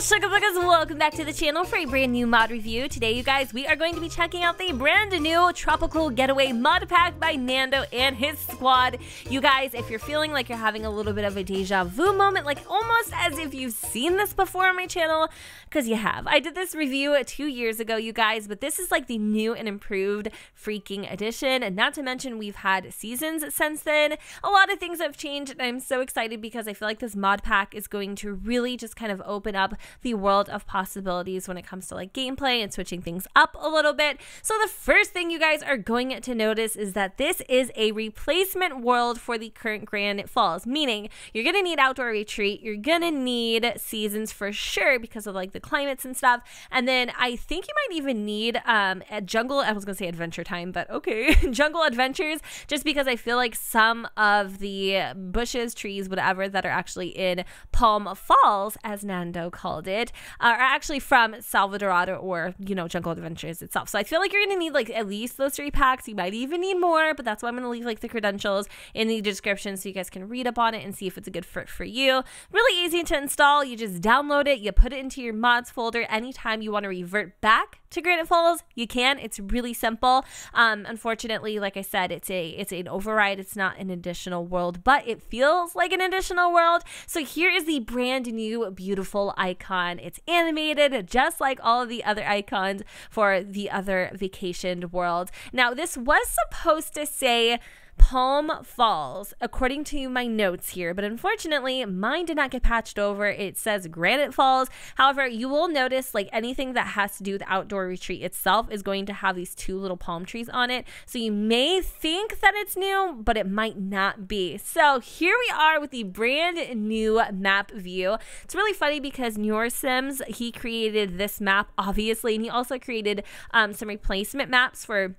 Sugar Buggers, welcome back to the channel for a brand new mod review. Today, you guys, we are going to be checking out the brand new Tropical Getaway mod pack by Nando and his squad. You guys, if you're feeling like you're having a little bit of a deja vu moment, like almost as if you've seen this before on my channel, because you have. I did this review 2 years ago, you guys, but this is like the new and improved freaking edition. And not to mention, we've had seasons since then. A lot of things have changed, and I'm so excited because I feel like this mod pack is going to really just kind of open up the world of possibilities when it comes to like gameplay and switching things up a little bit. So the first thing you guys are going to notice is that this is a replacement world for the current Granite Falls, meaning you're gonna need outdoor retreat, you're gonna need seasons for sure because of like the climates and stuff, and then I think you might even need a jungle, I was gonna say adventure time, but okay, jungle adventures, just because I feel like some of the bushes, trees, whatever that are actually in Palm Falls, as Nando called it, are actually from Salvadorado or, you know, Jungle Adventures itself. So I feel like you're going to need like at least those 3 packs. You might even need more, but that's why I'm going to leave like the credentials in the description so you guys can read up on it and see if it's a good fit for you. Really easy to install. You just download it, you put it into your mods folder. Anytime you want to revert back to Granite Falls, you can. It's really simple. Unfortunately, like I said, it's an override. It's not an additional world, but it feels like an additional world. So here is the brand new beautiful icon. It's animated just like all of the other icons for the other vacationed world. Now, this was supposed to say Palm Falls, according to my notes here, but unfortunately mine did not get patched over. It says Granite Falls. However, you will notice like anything that has to do with outdoor retreat itself is going to have these 2 little palm trees on it. So you may think that it's new, but it might not be. So here we are with the brand new map view. It's really funny because UrbanSims, he created this map obviously, and he also created some replacement maps for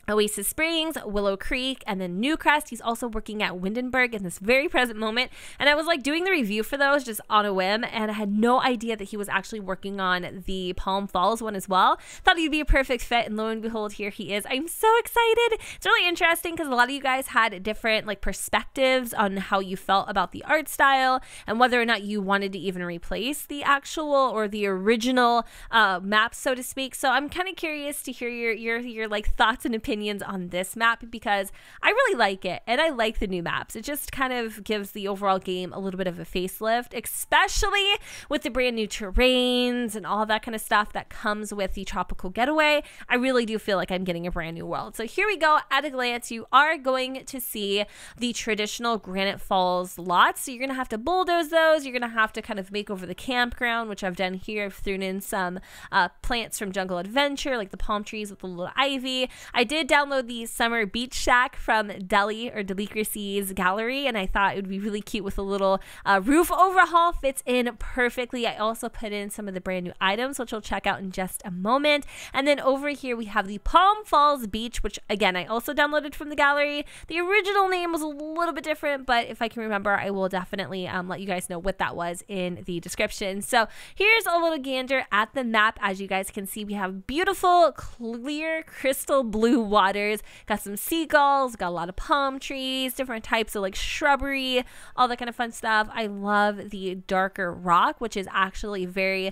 Oasis Springs, Willow Creek, and then Newcrest. He's also working at Windenburg in this very present moment. And I was like doing the review for those just on a whim, and I had no idea that he was actually working on the Palm Falls one as well. Thought he'd be a perfect fit, and lo and behold, here he is. I'm so excited. It's really interesting because a lot of you guys had different like perspectives on how you felt about the art style and whether or not you wanted to even replace the actual or the original map, so to speak. So I'm kind of curious to hear your like thoughts and opinions on this map because I really like it and I like the new maps. It just kind of gives the overall game a little bit of a facelift, especially with the brand new terrains and all that kind of stuff that comes with the Tropical Getaway. I really do feel like I'm getting a brand new world. So here we go. At a glance, you are going to see the traditional Granite Falls lots. So you're going to have to bulldoze those. You're going to have to kind of make over the campground, which I've done here. I've thrown in some plants from Jungle Adventure, like the palm trees with the little ivy. I did download the Summer Beach Shack from Deli or Delicacy's gallery, and I thought it would be really cute with a little roof overhaul. Fits in perfectly. I also put in some of the brand new items, which we'll check out in just a moment. And then over here we have the Palm Falls Beach, which again I also downloaded from the gallery. The original name was a little bit different, but if I can remember, I will definitely let you guys know what that was in the description. So here's a little gander at the map. As you guys can see, we have beautiful, clear, crystal blue waters, got some seagulls, got a lot of palm trees, different types of like shrubbery, all that kind of fun stuff. I love the darker rock, which is actually very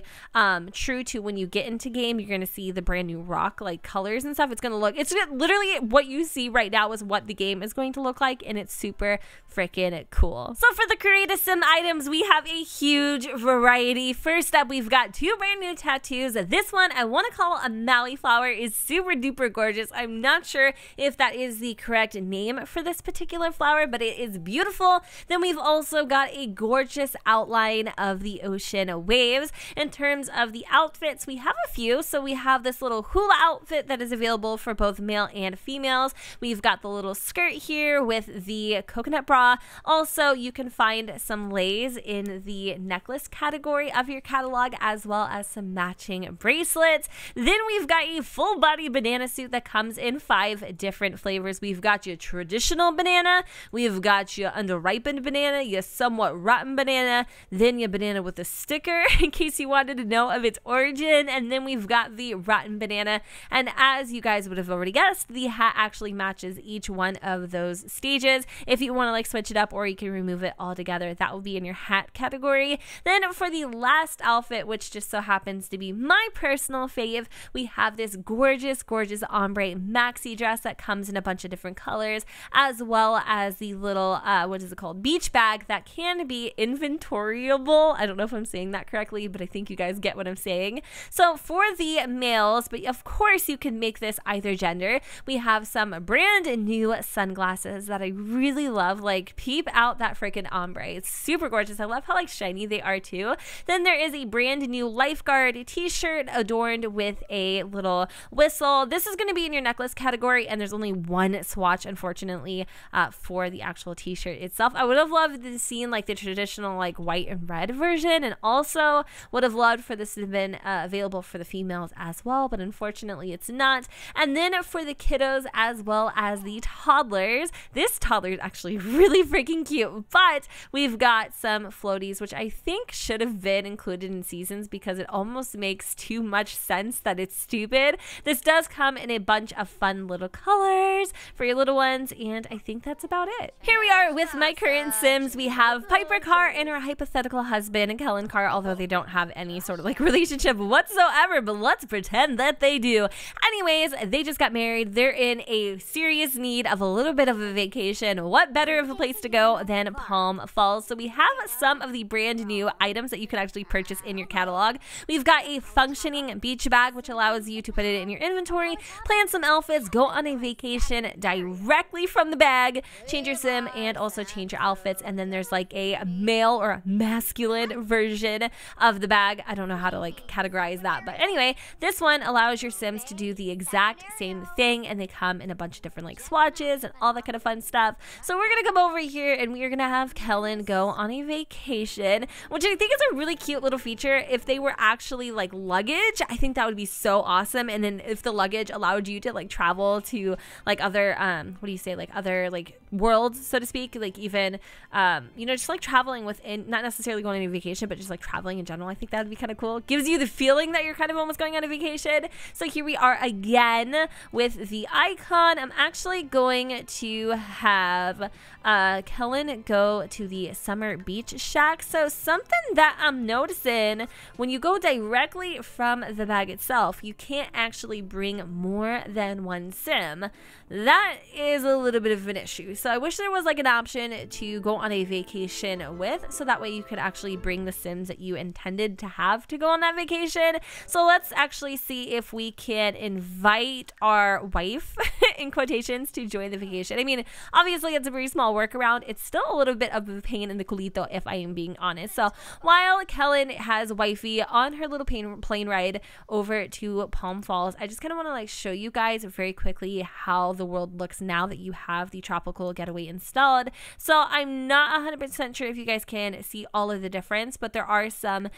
true to when you get into game. You're going to see the brand new rock like colors and stuff. It's going to look, it's literally what you see right now is what the game is going to look like, and it's super freaking cool. So for the Create a Sim items, we have a huge variety. First up, we've got 2 brand new tattoos. This one I want to call a Maui flower, is super duper gorgeous. I'm not sure if that is the correct name for this particular flower, but it is beautiful. Then we've also got a gorgeous outline of the ocean waves. In terms of the outfits, we have a few. So we have this little hula outfit that is available for both male and females. We've got the little skirt here with the coconut bra. Also, you can find some lays in the necklace category of your catalog, as well as some matching bracelets. Then we've got a full body banana suit that comes in 5 different flavors. We've got your traditional banana, we've got your underripened banana, your somewhat rotten banana, then your banana with a sticker in case you wanted to know of its origin, and then we've got the rotten banana. And as you guys would have already guessed, the hat actually matches each one of those stages. If you want to like switch it up, or you can remove it altogether, that will be in your hat category. Then for the last outfit, which just so happens to be my personal fave, we have this gorgeous ombre maxi dress that comes in a bunch of different colors, as well as the little what is it called, beach bag that can be inventoriable. I don't know if I'm saying that correctly, but I think you guys get what I'm saying. So for the males, but of course you can make this either gender, we have some brand new sunglasses that I really love. Like, peep out that freaking ombre, it's super gorgeous. I love how like shiny they are too. Then there is a brand new lifeguard t-shirt adorned with a little whistle. This is going to be in your necklace category, and there's only one swatch, unfortunately, for the actual t-shirt itself. I would have loved to see like the traditional like white and red version, and also would have loved for this to have been available for the females as well, but unfortunately it's not. And then for the kiddos as well as the toddlers, this toddler is actually really freaking cute, but we've got some floaties, which I think should have been included in seasons because it almost makes too much sense that it's stupid. This does come in a bunch of fun little colors for your little ones, and I think that's about it. Here we are with my current Sims. We have Piper Carr and her hypothetical husband, Kellen Carr, although they don't have any sort of like relationship whatsoever, but let's pretend that they do. Anyways, they just got married. They're in a serious need of a little bit of a vacation. What better of a place to go than Palm Falls? So we have some of the brand new items that you can actually purchase in your catalog. We've got a functioning beach bag, which allows you to put it in your inventory, plan some outfits, go on a vacation directly from the bag, change your sim, and also change your outfits. And then there's like a male or a masculine version of the bag. I don't know how to like categorize that, but anyway, this one allows your sims to do the exact same thing, and they come in a bunch of different like swatches and all that kind of fun stuff. So we're gonna come over here and we are gonna have Kellen go on a vacation, which I think is a really cute little feature. If they were actually like luggage, I think that would be so awesome. And then if the luggage allowed you to like travel to like other what do you say, like other like worlds, so to speak, like even you know, just like traveling within, not necessarily going on a vacation, but just like traveling in general, I think that would be kind of cool. Gives you the feeling that you're kind of almost going on a vacation. So here we are again with the icon. I'm actually going to have Kellen go to the summer beach shack. So something that I'm noticing, when you go directly from the bag itself, you can't actually bring more than one sim. That is a little bit of an issue. So I wish there was like an option to go on a vacation with, so that way you could actually bring the sims that you intended to have to go on that vacation. So let's actually see if we can invite our wife in quotations to join the vacation. I mean, obviously it's a very small workaround. It's still a little bit of a pain in the culito, if I am being honest. So while Kellen has wifey on her little plane ride over to Palm Falls, I just kind of want to like show you guys very quickly how the world looks now that you have the tropical getaway installed. So I'm not 100% sure if you guys can see all of the difference, but there are some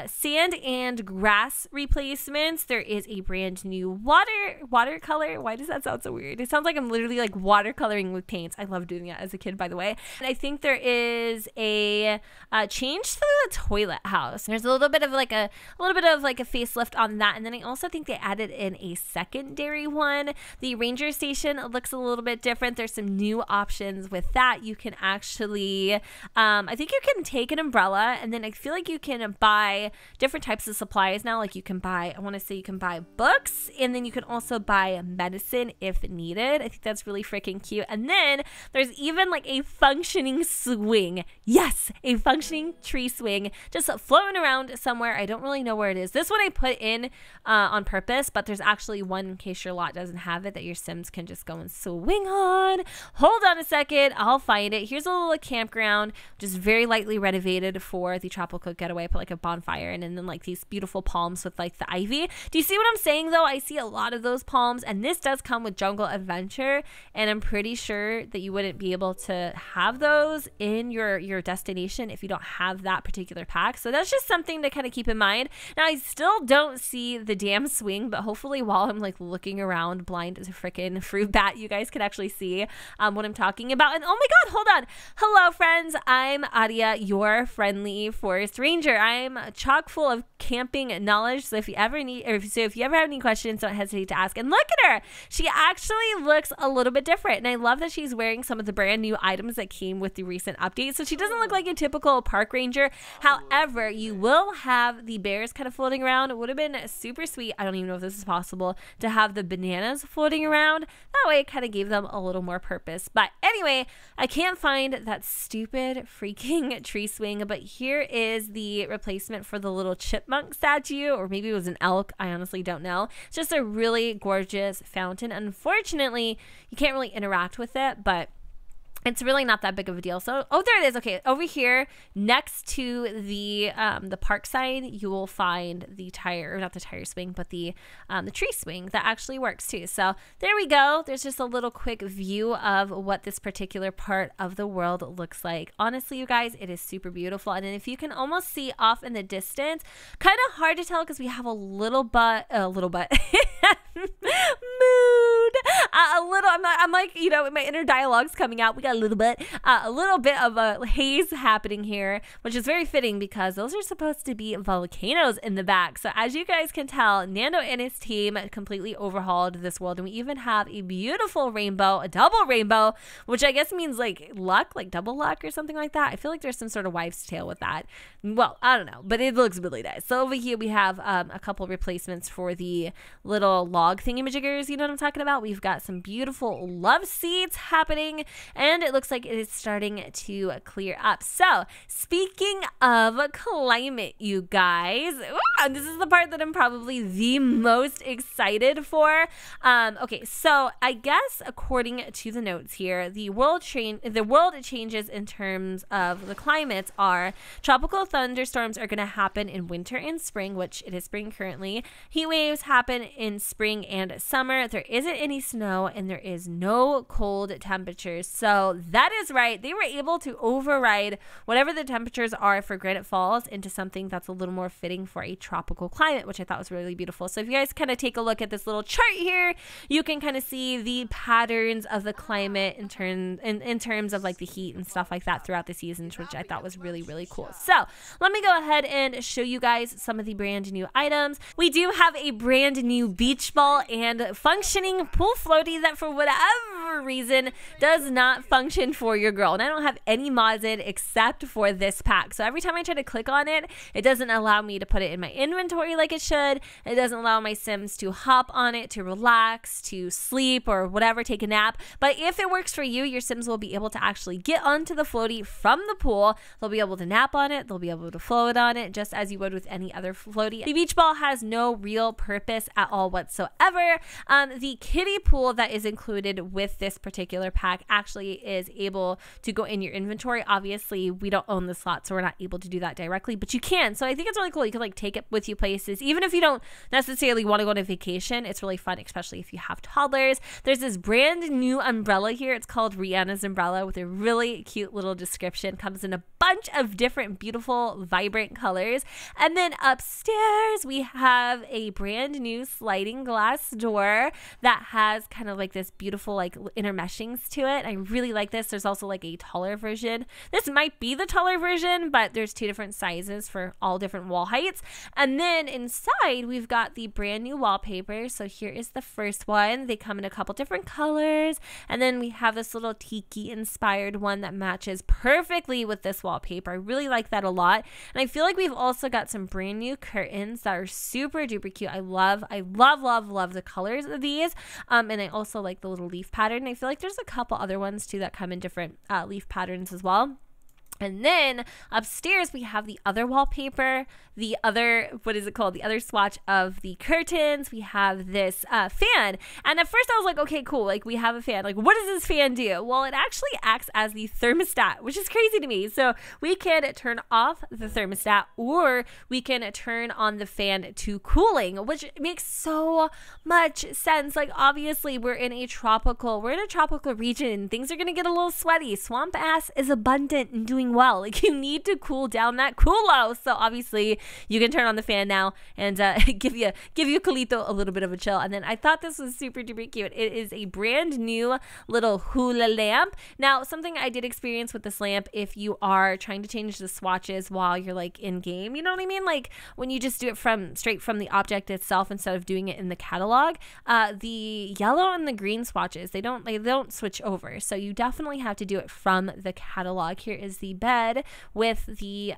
sand and grass replacements. There is a brand new watercolor. Why does that sound so weird? It sounds like I'm literally like watercoloring with paints. I love doing that as a kid, by the way. And I think there is a change to the toilet house. There's a little bit of like a facelift on that. And then I also think they added in a secondary one. The ranger station looks a little bit different. There's some new options with that. You can actually I think you can take an umbrella, and then I feel like you can buy different types of supplies now. Like you can buy, I want to say you can buy books, and then you can also buy medicine if needed. I think that's really freaking cute. And then there's even like a functioning swing. Yes, a functioning tree swing just floating around somewhere. I don't really know where it is. This one I put in on purpose, but there's actually one in case your lot doesn't have it that your sims can just go and swing on. Hold on a second, I'll find it. Here's a little campground, just very lightly renovated for the tropical getaway. Put like a bonfire and then like these beautiful palms with like the ivy. Do you see what I'm saying though? I see a lot of those palms, and this does come with jungle jungle adventure, and I'm pretty sure that you wouldn't be able to have those in your destination if you don't have that particular pack. So that's just something to kind of keep in mind. Now, I still don't see the damn swing, but hopefully while I'm like looking around blind as a freaking fruit bat, you guys can actually see what I'm talking about. And oh my god, hold on. Hello friends, I'm Adia, your friendly forest ranger. I'm chock full of camping knowledge, so if you ever have any questions, don't hesitate to ask. And look at her, she actually looks a little bit different, and I love that she's wearing some of the brand new items that came with the recent update. So she doesn't look like a typical park ranger. However, you will have the bears kind of floating around. It would have been super sweet, I don't even know if this is possible, to have the bananas floating around. That way it kind of gave them a little more purpose. But anyway, I can't find that stupid freaking tree swing, but here is the replacement for the little chipmunk statue, or maybe it was an elk, I honestly don't know. It's just a really gorgeous fountain. Unfortunately, you can't really interact with it, but it's really not that big of a deal. So, oh, there it is. Okay, over here next to the park side, you will find the tire, or not the tire swing, but the tree swing that actually works too. So there we go. There's just a little quick view of what this particular part of the world looks like. Honestly, you guys, it is super beautiful. And if you can almost see off in the distance, kind of hard to tell because we have a little mood. I'm like, you know, my inner dialogue's coming out. We got a little bit of a haze happening here, which is very fitting because those are supposed to be volcanoes in the back. So as you guys can tell, Nando and his team completely overhauled this world, and we even have a beautiful rainbow, a double rainbow, which I guess means like luck, like double luck or something like that. I feel like there's some sort of wives' tale with that. Well, I don't know, but it looks really nice. So over here we have a couple replacements for the little log thingamajiggers, you know what I'm talking about? We've got some beautiful love seeds happening, and it looks like it is starting to clear up. So speaking of climate, you guys, this is the part that I'm probably the most excited for. Okay, so I guess according to the notes here, the world changes in terms of the climates are tropical thunderstorms are going to happen in winter and spring, which it is spring currently. Heat waves happen in spring and summer. There isn't any snow, and there is no cold temperatures. So that is right. They were able to override whatever the temperatures are for Granite Falls into something that's a little more fitting for a tropical climate, which I thought was really beautiful. So if you guys kind of take a look at this little chart here, you can kind of see the patterns of the climate in terms of like the heat and stuff like that throughout the seasons, which I thought was really, really cool. So let me go ahead and show you guys some of the brand new items. We do have a brand new beach ball and functioning pool floaty that for whatever reason does not function for your girl. And I don't have any mods in except for this pack. So every time I try to click on it, it doesn't allow me to put it in my inventory like it should. It doesn't allow my Sims to hop on it, to relax, to sleep, or whatever, take a nap. But if it works for you, your Sims will be able to actually get onto the floaty from the pool. They'll be able to nap on it. They'll be able to float on it just as you would with any other floaty. The beach ball has no real purpose at all whatsoever. The kiddie pool that is included with this particular pack actually is able to go in your inventory. Obviously, we don't own the slot, so we're not able to do that directly, but you can. So I think it's really cool. You can like take it with you places, even if you don't necessarily want to go on a vacation. It's really fun, especially if you have toddlers. There's this brand new umbrella here. It's called Rihanna's umbrella with a really cute little description. Comes in a bunch of different beautiful vibrant colors. And then upstairs we have a brand new sliding glass door that has kind of like this beautiful like intermeshings to it. I really like this. There's also like a taller version. This might be the taller version, but there's two different sizes for all different wall heights. And then inside we've got the brand new wallpaper. So here is the first one. They come in a couple different colors. And then we have this little tiki inspired one that matches perfectly with this wallpaper. I really like that a lot. And I feel like we've also got some brand new curtains that are super duper cute. I love the colors of these. And I also like the little leaf pattern. I feel like there's a couple other ones too that come in different leaf patterns as well. And then upstairs, we have the other wallpaper, the other, what is it called? The other swatch of the curtains. We have this fan. And at first I was like, okay, cool. Like, we have a fan. Like, what does this fan do? Well, it actually acts as the thermostat, which is crazy to me. So we can turn off the thermostat, or we can turn on the fan to cooling, which makes so much sense. Like, obviously we're in a tropical region. Things are going to get a little sweaty. Swamp ass is abundant and doing well. Like, you need to cool down that culo. So obviously you can turn on the fan now and give you Colito a little bit of a chill. And then I thought this was super duper cute. It is a brand new little hula lamp. Now, something I did experience with this lamp, if you are trying to change the swatches while you're like in game, you know what I mean? Like when you just do it straight from the object itself instead of doing it in the catalog, the yellow and the green swatches, they don't switch over. So you definitely have to do it from the catalog. Here is the bed with the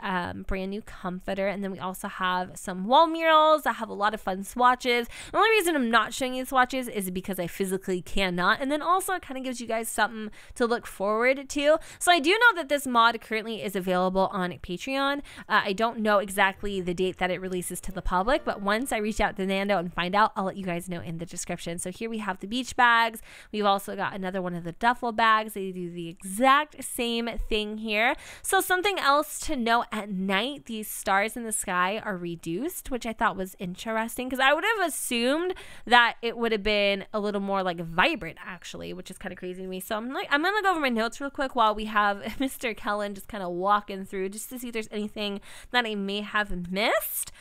brand new comforter, and then we also have some wall murals that have a lot of fun swatches. The only reason I'm not showing you the swatches is because I physically cannot, and then also it kind of gives you guys something to look forward to. So I do know that this mod currently is available on Patreon. I don't know exactly the date that it releases to the public, but once I reach out to Nando and find out, I'll let you guys know in the description. So here we have the beach bags. We've also got another one of the duffel bags. They do the exact same thing here. So something else to note, at night, these stars in the sky are reduced, which I thought was interesting because I would have assumed that it would have been a little more like vibrant actually, which is kind of crazy to me. So I'm gonna go over my notes real quick while we have Mr. Kellen just kind of walking through just to see if there's anything that I may have missed.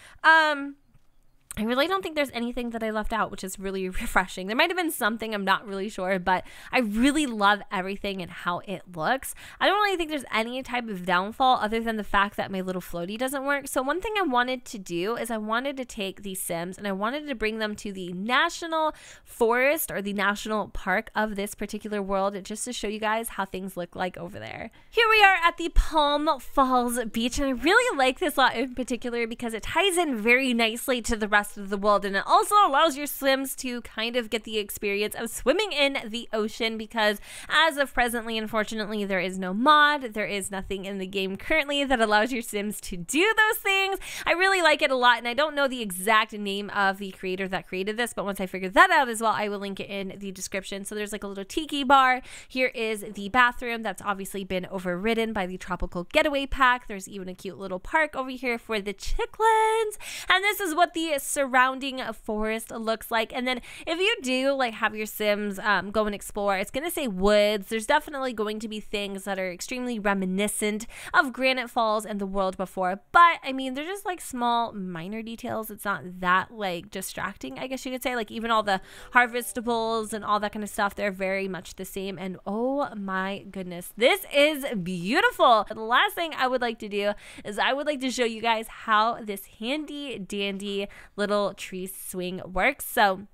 I really don't think there's anything that I left out, which is really refreshing. There might have been something, I'm not really sure, but I really love everything and how it looks. I don't really think there's any type of downfall other than the fact that my little floaty doesn't work. So one thing I wanted to do is I wanted to take these Sims and I wanted to bring them to the national forest or the national park of this particular world just to show you guys how things look like over there. Here we are at the Palm Falls Beach, and I really like this lot in particular because it ties in very nicely to the rest of the world, and it also allows your Sims to kind of get the experience of swimming in the ocean, because as of presently, unfortunately, there is no mod, there is nothing in the game currently that allows your Sims to do those things. I really like it a lot, and I don't know the exact name of the creator that created this, but once I figure that out as well, I will link it in the description. So there's like a little tiki bar. Here is the bathroom that's obviously been overridden by the tropical getaway pack. There's even a cute little park over here for the chicklets, and this is what the surrounding forest looks like. And then if you do like have your Sims go and explore, it's gonna say woods. There's definitely going to be things that are extremely reminiscent of Granite Falls and the world before, but I mean, they're just like small minor details. It's not that like distracting, I guess you could say. Like even all the harvestables and all that kind of stuff, they're very much the same. And oh my goodness, this is beautiful. The last thing I would like to do is I would like to show you guys how this handy dandy little tree swing works. So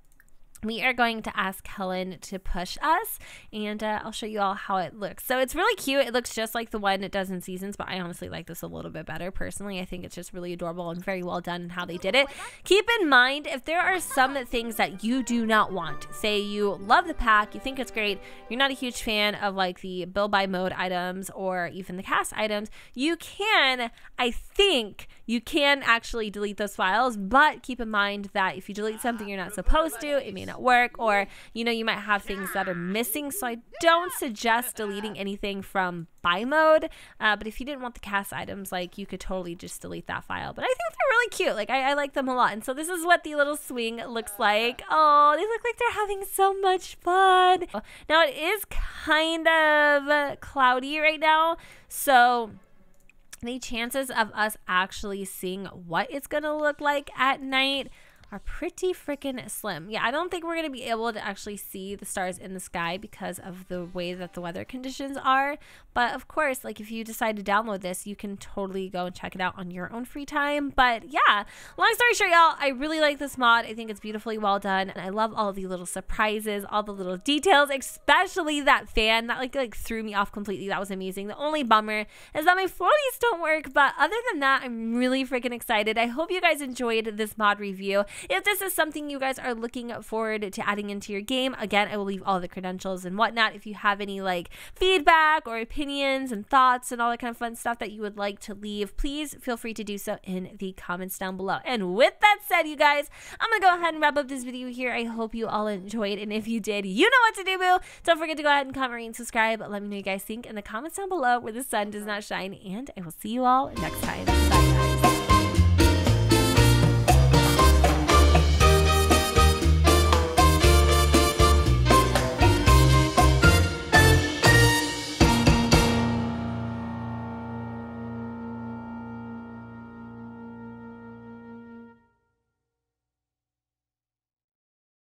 we are going to ask Helen to push us, and I'll show you all how it looks. So it's really cute. It looks just like the one it does in Seasons, but I honestly like this a little bit better personally. I think it's just really adorable and very well done in how they did it. Keep in mind, if there are some things that you do not want, say you love the pack, you think it's great, you're not a huge fan of like the build by mode items or even the cast items, you can, I think, you can actually delete those files, but keep in mind that if you delete something you're not supposed to, it may not work, or you know, you might have things that are missing. So I don't suggest deleting anything from buy mode, but if you didn't want the cast items, like you could totally just delete that file. But I think they're really cute. Like I like them a lot. And so this is what the little swing looks like. Oh, they look like they're having so much fun. Now it is kind of cloudy right now, so the chances of us actually seeing what it's gonna look like at night are pretty freaking slim. Yeah, I don't think we're going to be able to actually see the stars in the sky because of the way that the weather conditions are. But of course, like if you decide to download this, you can totally go and check it out on your own free time. But yeah, long story short, y'all, I really like this mod. I think it's beautifully well done, and I love all the little surprises, all the little details, especially that fan that like threw me off completely. That was amazing. The only bummer is that my floaties don't work, but other than that, I'm really freaking excited. I hope you guys enjoyed this mod review. if this is something you guys are looking forward to adding into your game, again, I will leave all the credentials and whatnot. If you have any like feedback or opinions and thoughts and all that kind of fun stuff that you would like to leave, please feel free to do so in the comments down below. And with that said, you guys, I'm gonna go ahead and wrap up this video here. I hope you all enjoyed, and if you did, you know what to do, boo. Don't forget to go ahead and comment, rate, and subscribe. Let me know what you guys think in the comments down below where the sun does not shine, and I will see you all next time. Bye, guys.